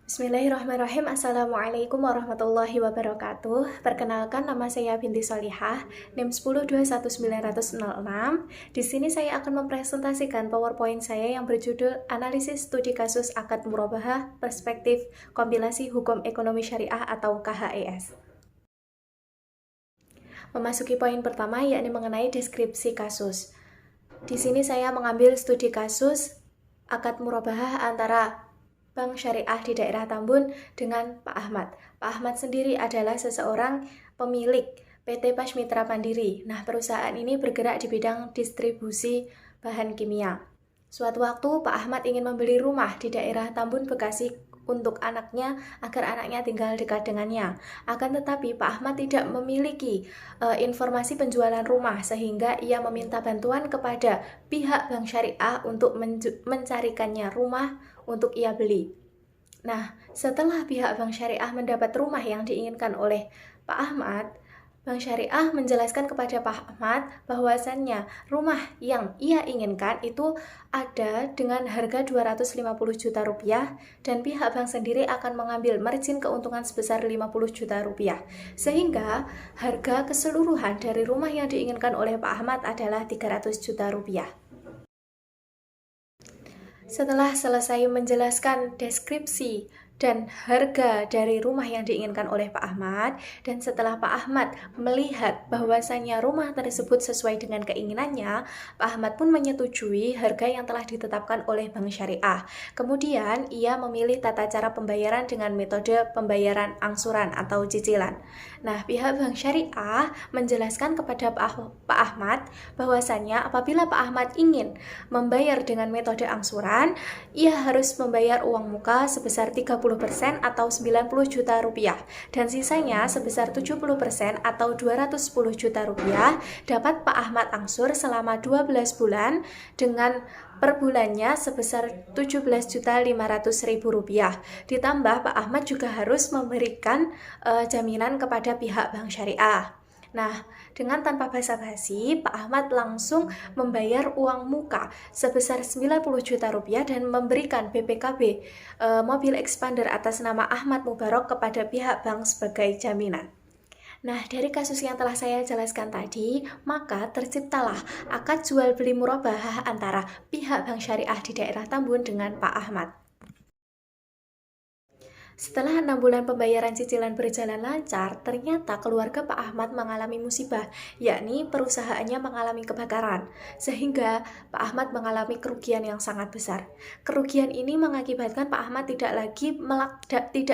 Bismillahirrahmanirrahim. Assalamualaikum warahmatullahi wabarakatuh. Perkenalkan, nama saya Binti Solihah, NIM 10219006. Di sini saya akan mempresentasikan PowerPoint saya yang berjudul Analisis Studi Kasus Akad Murabahah Perspektif Kompilasi Hukum Ekonomi Syariah atau KHES. Memasuki poin pertama, yakni mengenai deskripsi kasus. Di sini saya mengambil studi kasus akad murabahah antara Bank Syariah di daerah Tambun dengan Pak Ahmad. Pak Ahmad sendiri adalah seseorang pemilik PT Pasmitra Mandiri. Nah, perusahaan ini bergerak di bidang distribusi bahan kimia. Suatu waktu Pak Ahmad ingin membeli rumah di daerah Tambun, Bekasi untuk anaknya agar anaknya tinggal dekat dengannya. Akan tetapi Pak Ahmad tidak memiliki informasi penjualan rumah sehingga ia meminta bantuan kepada pihak Bank Syariah untuk mencarikannya rumah untuk ia beli. Nah, setelah pihak Bank Syariah mendapat rumah yang diinginkan oleh Pak Ahmad, Bank Syariah menjelaskan kepada Pak Ahmad bahwasannya rumah yang ia inginkan itu ada dengan harga 250 juta rupiah dan pihak bank sendiri akan mengambil margin keuntungan sebesar 50 juta rupiah. Sehingga harga keseluruhan dari rumah yang diinginkan oleh Pak Ahmad adalah 300 juta rupiah. Setelah selesai menjelaskan deskripsi dan harga dari rumah yang diinginkan oleh Pak Ahmad, dan setelah Pak Ahmad melihat bahwasannya rumah tersebut sesuai dengan keinginannya, Pak Ahmad pun menyetujui harga yang telah ditetapkan oleh Bank Syariah. Kemudian ia memilih tata cara pembayaran dengan metode pembayaran angsuran atau cicilan. Nah, pihak Bank Syariah menjelaskan kepada Pak Ahmad bahwasannya apabila Pak Ahmad ingin membayar dengan metode angsuran, ia harus membayar uang muka sebesar 30% atau 90 juta rupiah dan sisanya sebesar 70% atau 210 juta rupiah dapat Pak Ahmad angsur selama 12 bulan dengan per bulannya sebesar 17.500.000 rupiah. Ditambah Pak Ahmad juga harus memberikan jaminan kepada pihak Bank Syariah. Nah, dengan tanpa basa-basi, Pak Ahmad langsung membayar uang muka sebesar 90 juta rupiah dan memberikan BPKB mobil expander atas nama Ahmad Mubarok kepada pihak bank sebagai jaminan. Nah, dari kasus yang telah saya jelaskan tadi, maka terciptalah akad jual beli murabahah antara pihak Bank Syariah di daerah Tambun dengan Pak Ahmad. Setelah 6 bulan pembayaran cicilan berjalan lancar, ternyata keluarga Pak Ahmad mengalami musibah, yakni perusahaannya mengalami kebakaran, sehingga Pak Ahmad mengalami kerugian yang sangat besar. Kerugian ini mengakibatkan Pak Ahmad tidak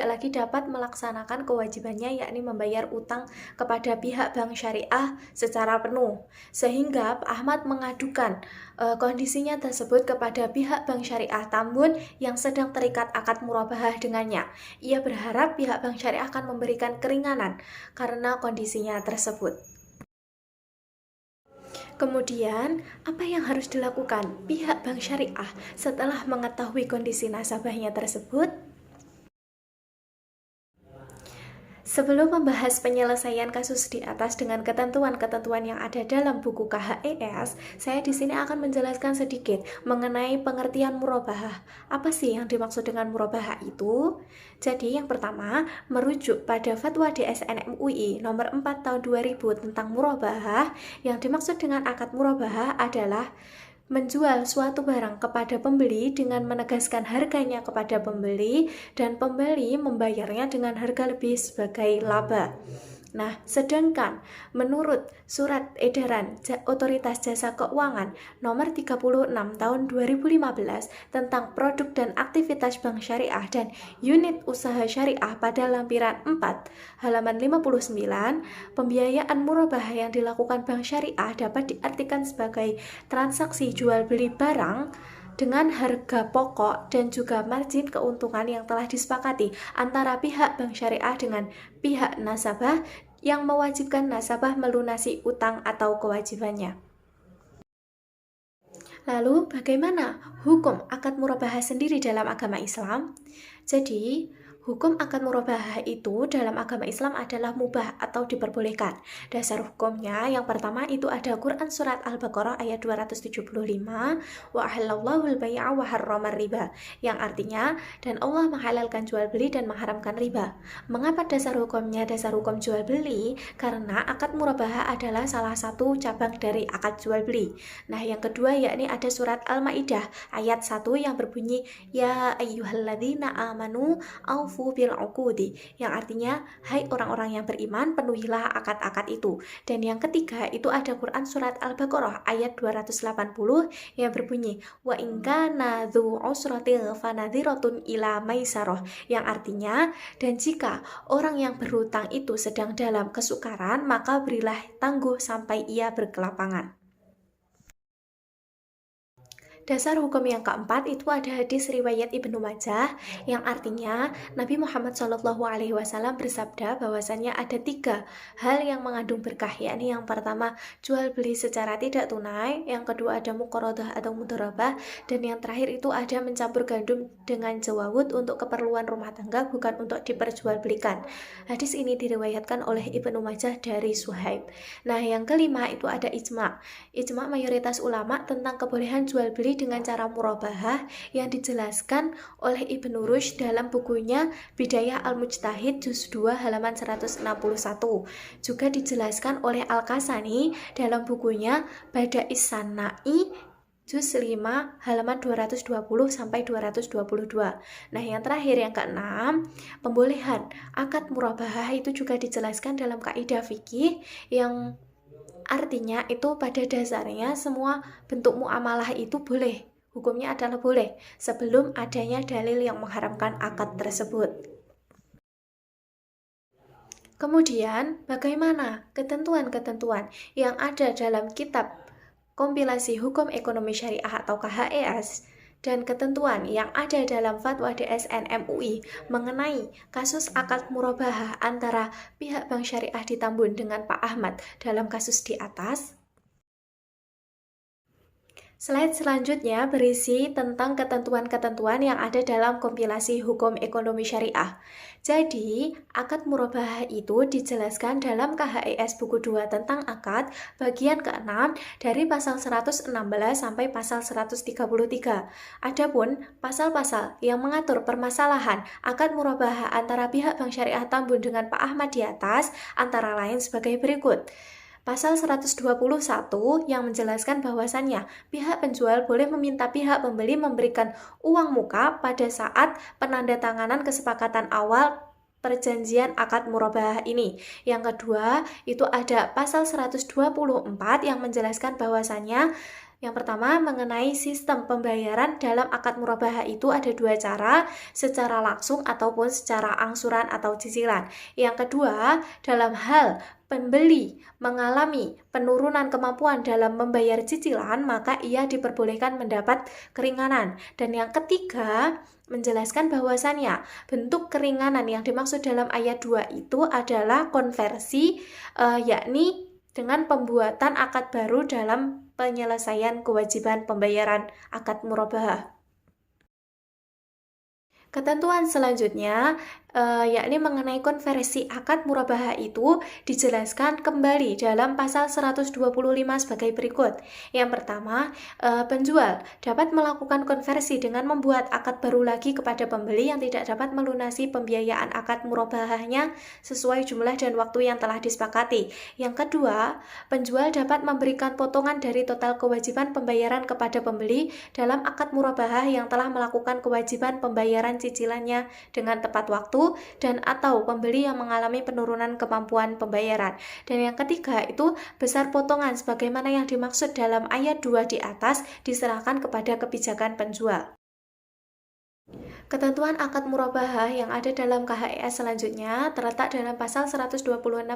lagi dapat melaksanakan kewajibannya, yakni membayar utang kepada pihak Bank Syariah secara penuh, sehingga Pak Ahmad mengadukan kondisinya tersebut kepada pihak Bank Syariah Tambun yang sedang terikat akad murabahah dengannya. Ia berharap pihak Bank Syariah akan memberikan keringanan karena kondisinya tersebut. Kemudian, apa yang harus dilakukan pihak Bank Syariah setelah mengetahui kondisi nasabahnya tersebut? Sebelum membahas penyelesaian kasus di atas dengan ketentuan-ketentuan yang ada dalam buku KHES, saya di sini akan menjelaskan sedikit mengenai pengertian murabahah. Apa sih yang dimaksud dengan murabahah itu? Jadi yang pertama, merujuk pada Fatwa DSN MUI nomor 4 tahun 2000 tentang murabahah. Yang dimaksud dengan akad murabahah adalah menjual suatu barang kepada pembeli dengan menegaskan harganya kepada pembeli dan pembeli membayarnya dengan harga lebih sebagai laba. Nah, sedangkan menurut Surat Edaran Otoritas Jasa Keuangan nomor 36 tahun 2015 tentang produk dan aktivitas bank syariah dan unit usaha syariah pada lampiran 4 halaman 59, pembiayaan murabahah yang dilakukan bank syariah dapat diartikan sebagai transaksi jual beli barang dengan harga pokok dan juga margin keuntungan yang telah disepakati antara pihak Bank Syariah dengan pihak nasabah yang mewajibkan nasabah melunasi utang atau kewajibannya. Lalu, bagaimana hukum akad murabahah sendiri dalam agama Islam? Jadi, Hukum akad murabahah itu dalam agama Islam adalah mubah atau diperbolehkan. Dasar hukumnya yang pertama itu ada Quran Surat Al-Baqarah ayat 275, wa ahallallahu al-bai'a wa harrama riba, yang artinya, dan Allah menghalalkan jual beli dan mengharamkan riba. Mengapa dasar hukumnya dasar hukum jual beli? Karena akad murabahah adalah salah satu cabang dari akad jual beli. Nah, yang kedua yakni ada Surat Al-Maidah ayat 1 yang berbunyi, ya ayyuhalladzina amanu aufu bil uqudi, yang artinya hai orang-orang yang beriman, penuhilah akad-akad itu. Dan yang ketiga itu ada Quran Surat Al-Baqarah ayat 280 yang berbunyi, wa in kana dzu usratin fanadhiratun ila maisarah, yang artinya, dan jika orang yang berhutang itu sedang dalam kesukaran, maka berilah tangguh sampai ia berkelapangan. Dasar hukum yang keempat itu ada hadis riwayat Ibnu Majah yang artinya Nabi Muhammad SAW bersabda bahwasannya ada 3 hal yang mengandung berkah, yakni yang pertama jual beli secara tidak tunai, yang kedua ada muqaradah atau mudharabah, dan yang terakhir itu ada mencampur gandum dengan jawawud untuk keperluan rumah tangga, bukan untuk diperjualbelikan. Hadis ini diriwayatkan oleh Ibnu Majah dari Suhaib. Nah, yang kelima itu ada ijma. Ijma mayoritas ulama tentang kebolehan jual beli dengan cara murabahah yang dijelaskan oleh Ibnu Rushd dalam bukunya Bidayah Al-Mujtahid juz 2 halaman 161. Juga dijelaskan oleh Al-Kasani dalam bukunya Bada'is Sana'i juz 5 halaman 220 sampai 222. Nah, yang terakhir yang keenam, pembolehan akad murabahah itu juga dijelaskan dalam kaidah fikih yang artinya itu pada dasarnya semua bentuk muamalah itu boleh, hukumnya adalah boleh, sebelum adanya dalil yang mengharamkan akad tersebut. Kemudian, bagaimana ketentuan-ketentuan yang ada dalam kitab kompilasi hukum ekonomi syariah atau KHES dan ketentuan yang ada dalam fatwa DSN MUI mengenai kasus akad murabahah antara pihak Bank Syariah di Tambun dengan Pak Ahmad dalam kasus di atas? Slide selanjutnya berisi tentang ketentuan-ketentuan yang ada dalam kompilasi hukum ekonomi syariah. Jadi, akad murabahah itu dijelaskan dalam KHES buku 2 tentang akad bagian ke-6 dari pasal 116 sampai pasal 133. Adapun pasal-pasal yang mengatur permasalahan akad murabahah antara pihak Bank Syariah Tambun dengan Pak Ahmad di atas antara lain sebagai berikut. Pasal 121 yang menjelaskan bahwasannya pihak penjual boleh meminta pihak pembeli memberikan uang muka pada saat penandatanganan kesepakatan awal perjanjian akad murabahah ini. Yang kedua, itu ada pasal 124 yang menjelaskan bahwasannya yang pertama mengenai sistem pembayaran dalam akad murabahah itu ada 2 cara, secara langsung ataupun secara angsuran atau cicilan. Yang kedua, dalam hal pembeli mengalami penurunan kemampuan dalam membayar cicilan, maka ia diperbolehkan mendapat keringanan. Dan yang ketiga, menjelaskan bahwasannya bentuk keringanan yang dimaksud dalam ayat 2 itu adalah konversi, yakni dengan pembuatan akad baru dalam penyelesaian kewajiban pembayaran akad murabahah. Ketentuan selanjutnya yakni mengenai konversi akad murabahah itu dijelaskan kembali dalam pasal 125 sebagai berikut. Yang pertama, penjual dapat melakukan konversi dengan membuat akad baru lagi kepada pembeli yang tidak dapat melunasi pembiayaan akad murabahahnya sesuai jumlah dan waktu yang telah disepakati. Yang kedua, penjual dapat memberikan potongan dari total kewajiban pembayaran kepada pembeli dalam akad murabahah yang telah melakukan kewajiban pembayaran cicilannya dengan tepat waktu, dan atau pembeli yang mengalami penurunan kemampuan pembayaran. Dan yang ketiga itu besar potongan sebagaimana yang dimaksud dalam ayat 2 di atas diserahkan kepada kebijakan penjual. Ketentuan akad murabahah yang ada dalam KHES selanjutnya terletak dalam pasal 126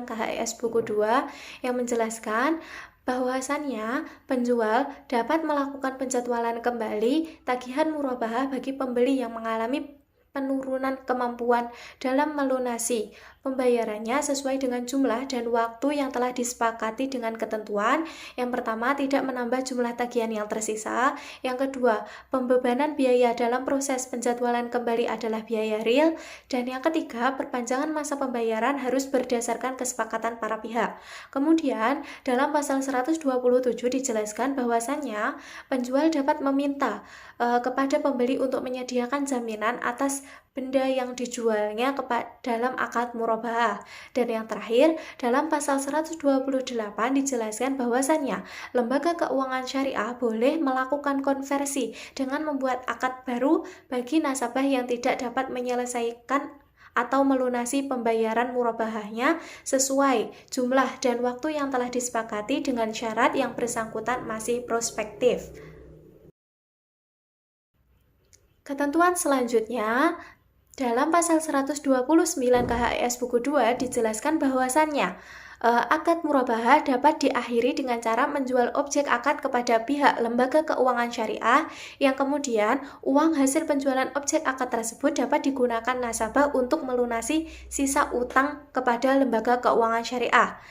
KHES buku 2 yang menjelaskan bahwasannya penjual dapat melakukan penjadwalan kembali tagihan murabahah bagi pembeli yang mengalami penurunan kemampuan dalam melunasi pembayarannya sesuai dengan jumlah dan waktu yang telah disepakati dengan ketentuan. Yang pertama, tidak menambah jumlah tagihan yang tersisa. Yang kedua, pembebanan biaya dalam proses penjadwalan kembali adalah biaya real. Dan yang ketiga, perpanjangan masa pembayaran harus berdasarkan kesepakatan para pihak. Kemudian, dalam pasal 127 dijelaskan bahwasannya penjual dapat meminta kepada pembeli untuk menyediakan jaminan atas benda yang dijualnya dalam akad murabahah. Dan yang terakhir, dalam pasal 128 dijelaskan bahwasannya lembaga keuangan syariah boleh melakukan konversi dengan membuat akad baru bagi nasabah yang tidak dapat menyelesaikan atau melunasi pembayaran murabahahnya sesuai jumlah dan waktu yang telah disepakati dengan syarat yang bersangkutan masih prospektif. Ketentuan selanjutnya, dalam pasal 129 KHS buku 2 dijelaskan bahwasannya akad murabahah dapat diakhiri dengan cara menjual objek akad kepada pihak lembaga keuangan syariah yang kemudian uang hasil penjualan objek akad tersebut dapat digunakan nasabah untuk melunasi sisa utang kepada lembaga keuangan syariah.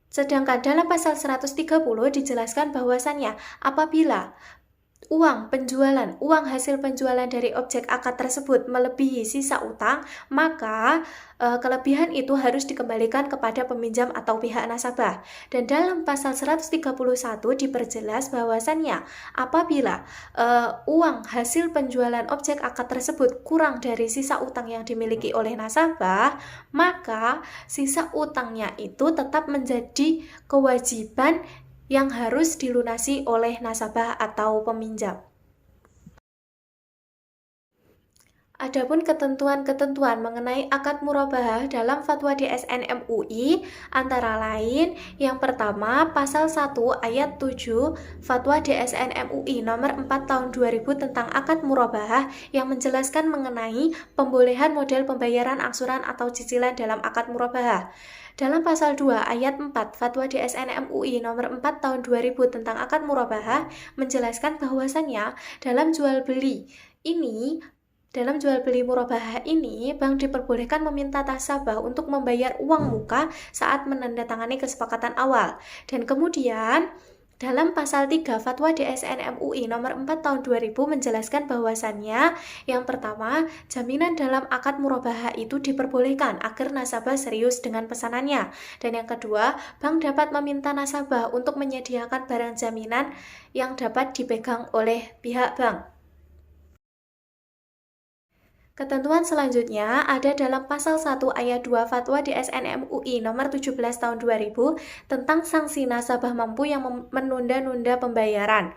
Sedangkan dalam pasal 130 dijelaskan bahwasannya apabila uang hasil penjualan dari objek akad tersebut melebihi sisa utang, maka kelebihan itu harus dikembalikan kepada peminjam atau pihak nasabah. Dan dalam pasal 131 diperjelas bahwasannya apabila uang hasil penjualan objek akad tersebut kurang dari sisa utang yang dimiliki oleh nasabah, maka sisa utangnya itu tetap menjadi kewajiban yang harus dilunasi oleh nasabah atau peminjam. Adapun ketentuan-ketentuan mengenai akad murabahah dalam Fatwa DSN MUI antara lain, yang pertama pasal 1 ayat 7 Fatwa DSN MUI nomor 4 tahun 2000 tentang akad murabahah yang menjelaskan mengenai pembolehan model pembayaran angsuran atau cicilan dalam akad murabahah. Dalam pasal 2 ayat 4 Fatwa DSN MUI nomor 4 tahun 2000 tentang akad murabahah menjelaskan bahwasannya dalam jual beli murabahah ini, bank diperbolehkan meminta nasabah untuk membayar uang muka saat menandatangani kesepakatan awal. Dan kemudian dalam pasal 3 Fatwa DSN MUI nomor 4 tahun 2000 menjelaskan bahwasannya yang pertama, jaminan dalam akad murabahah itu diperbolehkan agar nasabah serius dengan pesanannya. Dan yang kedua, bank dapat meminta nasabah untuk menyediakan barang jaminan yang dapat dipegang oleh pihak bank. Ketentuan selanjutnya ada dalam pasal 1 ayat 2 Fatwa DSN MUI nomor 17 tahun 2000 tentang sanksi nasabah mampu yang menunda-nunda pembayaran.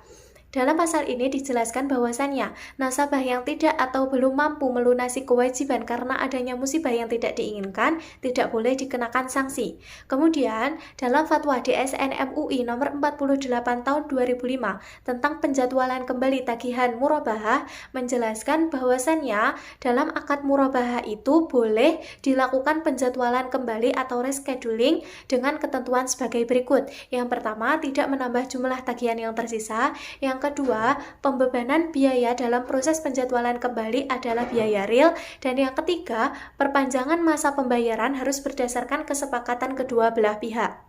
Dalam pasal ini dijelaskan bahwasannya nasabah yang tidak atau belum mampu melunasi kewajiban karena adanya musibah yang tidak diinginkan tidak boleh dikenakan sanksi. Kemudian dalam Fatwa DSN MUI nomor 48 tahun 2005 tentang penjadwalan kembali tagihan murabahah menjelaskan bahwasannya dalam akad murabahah itu boleh dilakukan penjadwalan kembali atau rescheduling dengan ketentuan sebagai berikut. Yang pertama, tidak menambah jumlah tagihan yang tersisa. Yang kedua, pembebanan biaya dalam proses penjadwalan kembali adalah biaya real. Dan yang ketiga, perpanjangan masa pembayaran harus berdasarkan kesepakatan kedua belah pihak.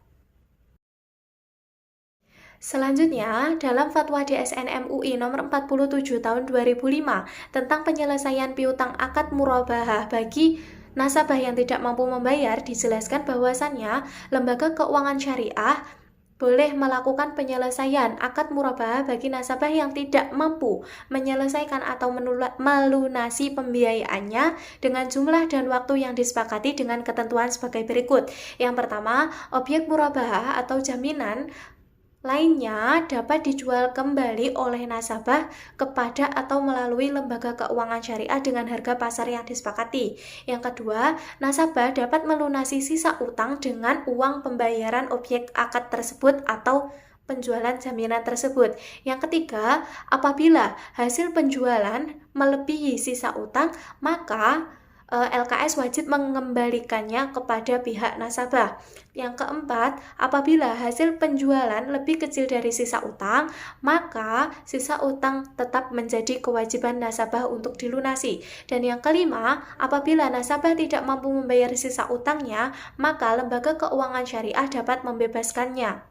Selanjutnya, dalam Fatwa DSN MUI nomor 47 tahun 2005 tentang penyelesaian piutang akad murabahah bagi nasabah yang tidak mampu membayar dijelaskan bahwasannya lembaga keuangan syariah boleh melakukan penyelesaian akad murabahah bagi nasabah yang tidak mampu menyelesaikan atau melunasi pembiayaannya dengan jumlah dan waktu yang disepakati dengan ketentuan sebagai berikut. Yang pertama, objek murabahah atau jaminan lainnya dapat dijual kembali oleh nasabah kepada atau melalui lembaga keuangan syariah dengan harga pasar yang disepakati. Yang kedua, nasabah dapat melunasi sisa utang dengan uang pembayaran objek akad tersebut atau penjualan jaminan tersebut. Yang ketiga, apabila hasil penjualan melebihi sisa utang, maka LKS wajib mengembalikannya kepada pihak nasabah. Yang keempat, apabila hasil penjualan lebih kecil dari sisa utang, maka sisa utang tetap menjadi kewajiban nasabah untuk dilunasi. Dan yang kelima, apabila nasabah tidak mampu membayar sisa utangnya, maka lembaga keuangan syariah dapat membebaskannya.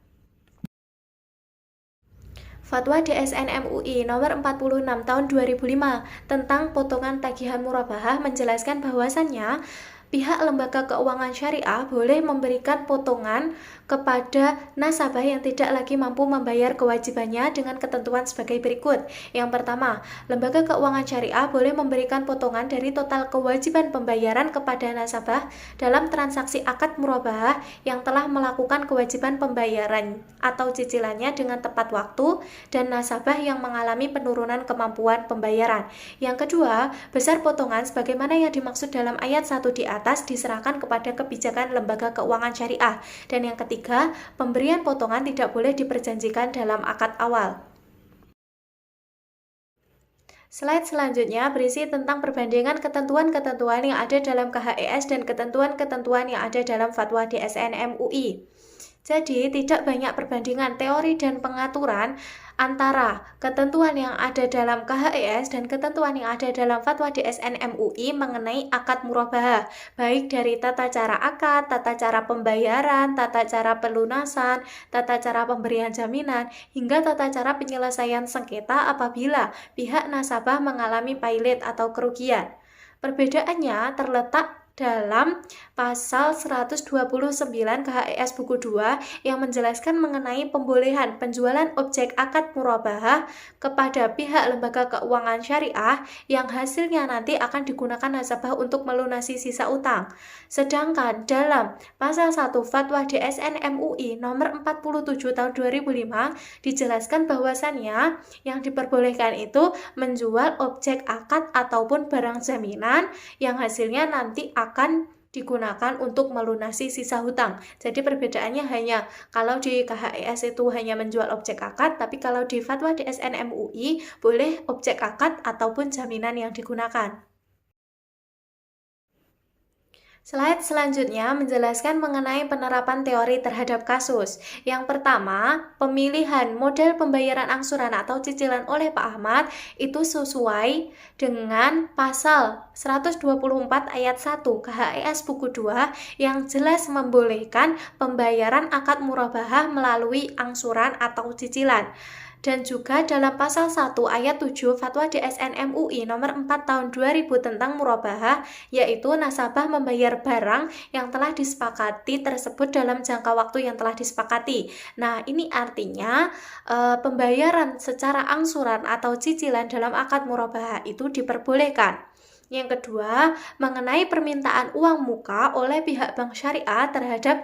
Fatwa DSN MUI nomor 46 tahun 2005 tentang potongan tagihan murabahah menjelaskan bahwasannya pihak lembaga keuangan syariah boleh memberikan potongan kepada nasabah yang tidak lagi mampu membayar kewajibannya dengan ketentuan sebagai berikut. Yang pertama, lembaga keuangan syariah boleh memberikan potongan dari total kewajiban pembayaran kepada nasabah dalam transaksi akad murabahah yang telah melakukan kewajiban pembayaran atau cicilannya dengan tepat waktu dan nasabah yang mengalami penurunan kemampuan pembayaran. Yang kedua, besar potongan sebagaimana yang dimaksud dalam ayat 1 di atas diserahkan kepada kebijakan lembaga keuangan syariah. Dan yang ketiga, pemberian potongan tidak boleh diperjanjikan dalam akad awal. Slide selanjutnya berisi tentang perbandingan ketentuan-ketentuan yang ada dalam KHES dan ketentuan-ketentuan yang ada dalam Fatwa DSN MUI. Jadi, tidak banyak perbandingan teori dan pengaturan antara ketentuan yang ada dalam KHES dan ketentuan yang ada dalam Fatwa DSN MUI mengenai akad murabahah, baik dari tata cara akad, tata cara pembayaran, tata cara pelunasan, tata cara pemberian jaminan, hingga tata cara penyelesaian sengketa apabila pihak nasabah mengalami pailit atau kerugian. Perbedaannya terletak dalam pasal 129 KHES buku 2 yang menjelaskan mengenai pembolehan penjualan objek akad murabahah kepada pihak lembaga keuangan syariah yang hasilnya nanti akan digunakan nasabah untuk melunasi sisa utang. Sedangkan dalam pasal 1 Fatwa DSN MUI nomor 47 tahun 2005 dijelaskan bahwasannya yang diperbolehkan itu menjual objek akad ataupun barang jaminan yang hasilnya nanti akan digunakan untuk melunasi sisa hutang. Jadi perbedaannya hanya kalau di KHES itu hanya menjual objek akad, tapi kalau di Fatwa DSN MUI boleh objek akad ataupun jaminan yang digunakan. Slide selanjutnya menjelaskan mengenai penerapan teori terhadap kasus. Yang pertama, pemilihan model pembayaran angsuran atau cicilan oleh Pak Ahmad itu sesuai dengan pasal 124 ayat 1 KHES buku 2 yang jelas membolehkan pembayaran akad murabahah melalui angsuran atau cicilan. Dan juga dalam pasal 1 ayat 7 Fatwa DSN MUI nomor 4 tahun 2000 tentang murabahah, yaitu nasabah membayar barang yang telah disepakati tersebut dalam jangka waktu yang telah disepakati. Nah, ini artinya pembayaran secara angsuran atau cicilan dalam akad murabahah itu diperbolehkan. Yang kedua, mengenai permintaan uang muka oleh pihak bank syariah terhadap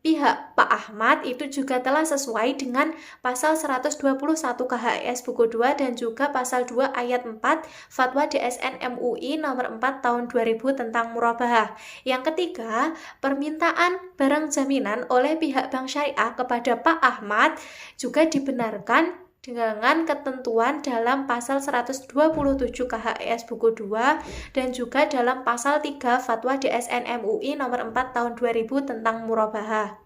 pihak Pak Ahmad itu juga telah sesuai dengan pasal 121 KHES buku 2 dan juga pasal 2 ayat 4 Fatwa DSN MUI nomor 4 tahun 2000 tentang murabahah. Yang ketiga, permintaan barang jaminan oleh pihak bank syariah kepada Pak Ahmad juga dibenarkan dengan ketentuan dalam pasal 127 KHES buku 2 dan juga dalam pasal 3 Fatwa DSN MUI nomor 4 tahun 2000 tentang murabahah.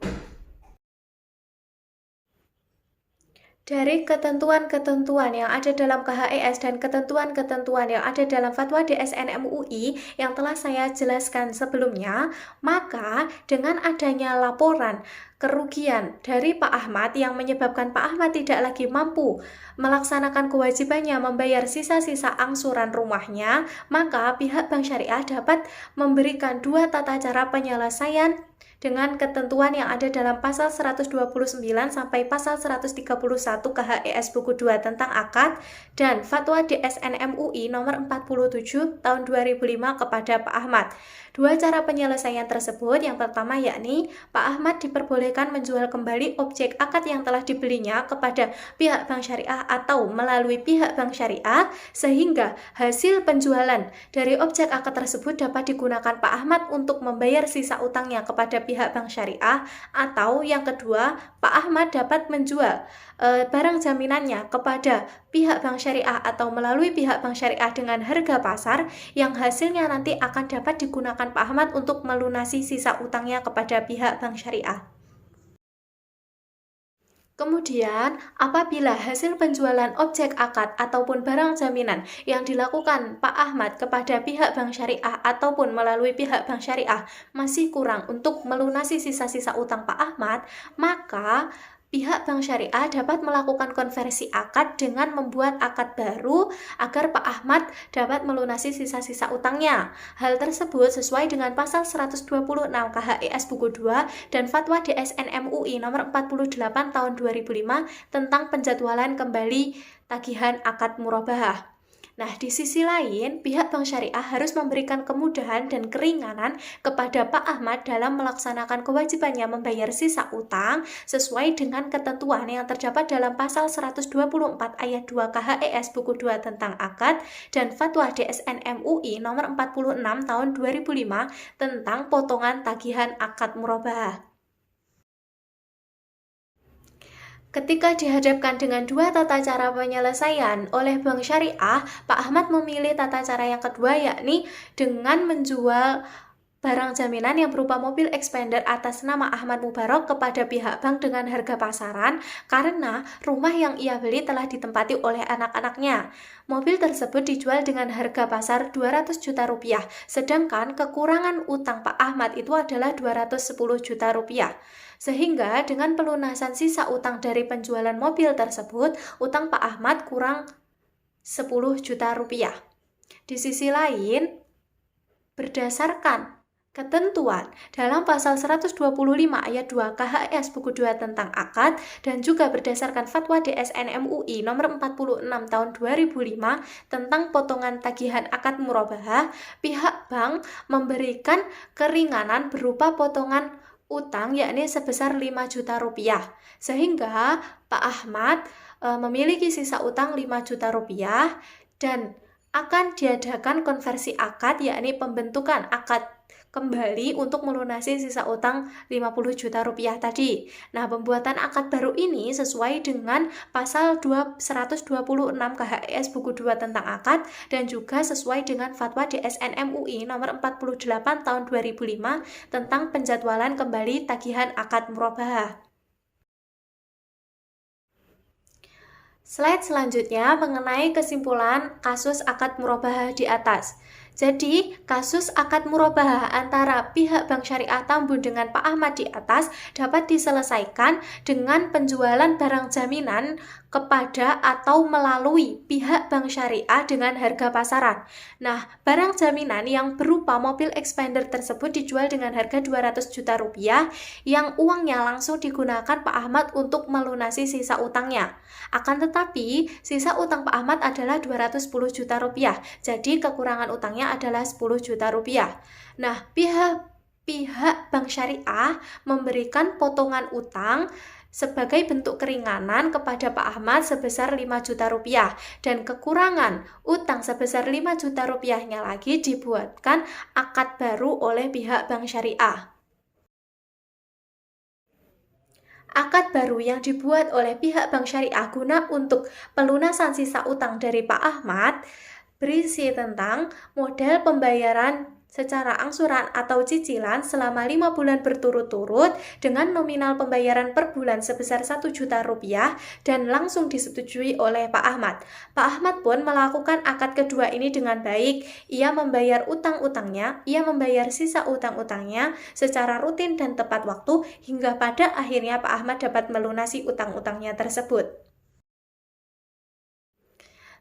Dari ketentuan-ketentuan yang ada dalam KHES dan ketentuan-ketentuan yang ada dalam Fatwa DSN MUI yang telah saya jelaskan sebelumnya, maka dengan adanya laporan kerugian dari Pak Ahmad yang menyebabkan Pak Ahmad tidak lagi mampu melaksanakan kewajibannya membayar sisa-sisa angsuran rumahnya, maka pihak Bank Syariah dapat memberikan dua tata cara penyelesaian dengan ketentuan yang ada dalam pasal 129 sampai pasal 131 KHES buku 2 tentang akad dan Fatwa DSN MUI nomor 47 tahun 2005 kepada Pak Ahmad. Dua cara penyelesaian tersebut, yang pertama yakni Pak Ahmad diperbolehkan diperbolehkan menjual kembali objek akad yang telah dibelinya kepada pihak bank syariah atau melalui pihak bank syariah, sehingga hasil penjualan dari objek akad tersebut dapat digunakan Pak Ahmad untuk membayar sisa utangnya kepada pihak bank syariah, atau yang kedua, Pak Ahmad dapat menjual barang jaminannya kepada pihak bank syariah atau melalui pihak bank syariah dengan harga pasar, yang hasilnya nanti akan dapat digunakan Pak Ahmad untuk melunasi sisa utangnya kepada pihak bank syariah. Kemudian, apabila hasil penjualan objek akad ataupun barang jaminan yang dilakukan Pak Ahmad kepada pihak bank syariah ataupun melalui pihak bank syariah masih kurang untuk melunasi sisa-sisa utang Pak Ahmad, maka pihak bank syariah dapat melakukan konversi akad dengan membuat akad baru agar Pak Ahmad dapat melunasi sisa-sisa utangnya. Hal tersebut sesuai dengan pasal 126 KHIS buku 2 dan Fatwa DSN MUI nomor 48 tahun 2005 tentang penjadwalan kembali tagihan akad murabahah. Nah, di sisi lain, pihak bank syariah harus memberikan kemudahan dan keringanan kepada Pak Ahmad dalam melaksanakan kewajibannya membayar sisa utang sesuai dengan ketentuan yang terdapat dalam pasal 124 ayat 2 KHES buku 2 tentang akad dan Fatwa DSN MUI nomor 46 tahun 2005 tentang potongan tagihan akad murabahah. Ketika dihadapkan dengan dua tata cara penyelesaian oleh bank syariah, Pak Ahmad memilih tata cara yang kedua, yakni dengan menjual barang jaminan yang berupa mobil expander atas nama Ahmad Mubarok kepada pihak bank dengan harga pasaran karena rumah yang ia beli telah ditempati oleh anak-anaknya. Mobil tersebut dijual dengan harga pasar 200 juta rupiah, sedangkan kekurangan utang Pak Ahmad itu adalah 210 juta rupiah. Sehingga dengan pelunasan sisa utang dari penjualan mobil tersebut, utang Pak Ahmad kurang 10 juta rupiah. Di sisi lain, berdasarkan ketentuan dalam pasal 125 ayat 2 KHS buku 2 tentang akad dan juga berdasarkan Fatwa DSN MUI nomor 46 tahun 2005 tentang potongan tagihan akad murabahah, pihak bank memberikan keringanan berupa potongan utang yakni sebesar 5 juta rupiah. Sehingga Pak Ahmad memiliki sisa utang 5 juta rupiah dan akan diadakan konversi akad yakni pembentukan akad kembali untuk melunasi sisa utang 50 juta rupiah tadi. Nah, pembuatan akad baru ini sesuai dengan pasal 126 KHS buku 2 tentang akad dan juga sesuai dengan Fatwa DSN MUI nomor 48 tahun 2005 tentang penjadwalan kembali tagihan akad murabahah. Slide selanjutnya mengenai kesimpulan kasus akad murabahah di atas. Jadi, kasus akad murabahah antara pihak Bank Syariah Tambun dengan Pak Ahmad di atas dapat diselesaikan dengan penjualan barang jaminan kepada atau melalui pihak Bank Syariah dengan harga pasaran. Nah, barang jaminan yang berupa mobil expander tersebut dijual dengan harga 200 juta rupiah yang uangnya langsung digunakan Pak Ahmad untuk melunasi sisa utangnya. Akan tetapi, sisa utang Pak Ahmad adalah 210 juta rupiah. Jadi, kekurangan utangnya adalah 10 juta rupiah. Nah, pihak Bank Syariah memberikan potongan utang sebagai bentuk keringanan kepada Pak Ahmad sebesar 5 juta rupiah dan kekurangan utang sebesar 5 juta rupiahnya lagi dibuatkan akad baru oleh pihak Bank Syariah. Akad baru yang dibuat oleh pihak Bank Syariah guna untuk pelunasan sisa utang dari Pak Ahmad berisi tentang model pembayaran secara angsuran atau cicilan selama 5 bulan berturut-turut dengan nominal pembayaran per bulan sebesar 1 juta rupiah dan langsung disetujui oleh Pak Ahmad. Pak Ahmad pun melakukan akad kedua ini dengan baik. Ia membayar utang-utangnya, ia membayar sisa utang-utangnya secara rutin dan tepat waktu hingga pada akhirnya Pak Ahmad dapat melunasi utang-utangnya tersebut.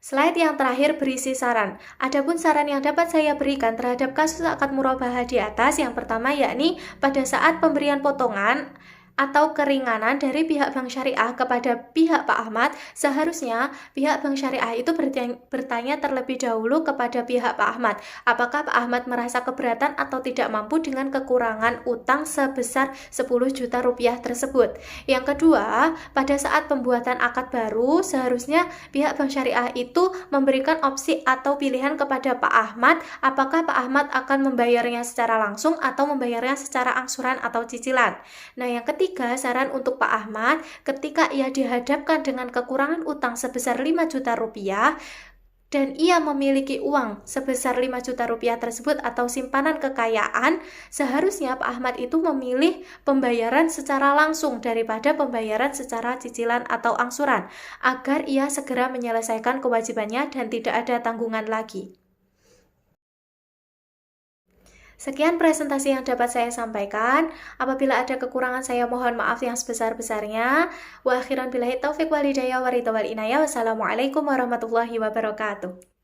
Slide yang terakhir berisi saran. Adapun saran yang dapat saya berikan terhadap kasus akad murabahah di atas yang pertama yakni pada saat pemberian potongan atau keringanan dari pihak Bank Syariah kepada pihak Pak Ahmad, seharusnya pihak Bank Syariah itu bertanya terlebih dahulu kepada pihak Pak Ahmad, apakah Pak Ahmad merasa keberatan atau tidak mampu dengan kekurangan utang sebesar 10 juta rupiah tersebut. Yang kedua, pada saat pembuatan akad baru, seharusnya pihak Bank Syariah itu memberikan opsi atau pilihan kepada Pak Ahmad, apakah Pak Ahmad akan membayarnya secara langsung atau membayarnya secara angsuran atau cicilan. Nah, yang ketiga, saran untuk Pak Ahmad, ketika ia dihadapkan dengan kekurangan utang sebesar 5 juta rupiah, dan ia memiliki uang sebesar 5 juta rupiah tersebut atau simpanan kekayaan, seharusnya Pak Ahmad itu memilih pembayaran secara langsung daripada pembayaran secara cicilan atau angsuran, agar ia segera menyelesaikan kewajibannya dan tidak ada tanggungan lagi. Sekian presentasi yang dapat saya sampaikan. Apabila ada kekurangan, saya mohon maaf yang sebesar-besarnya. Wa akhiran billahi taufiq wal hidayah wa ridha wal inayah. Wassalamualaikum warahmatullahi wabarakatuh.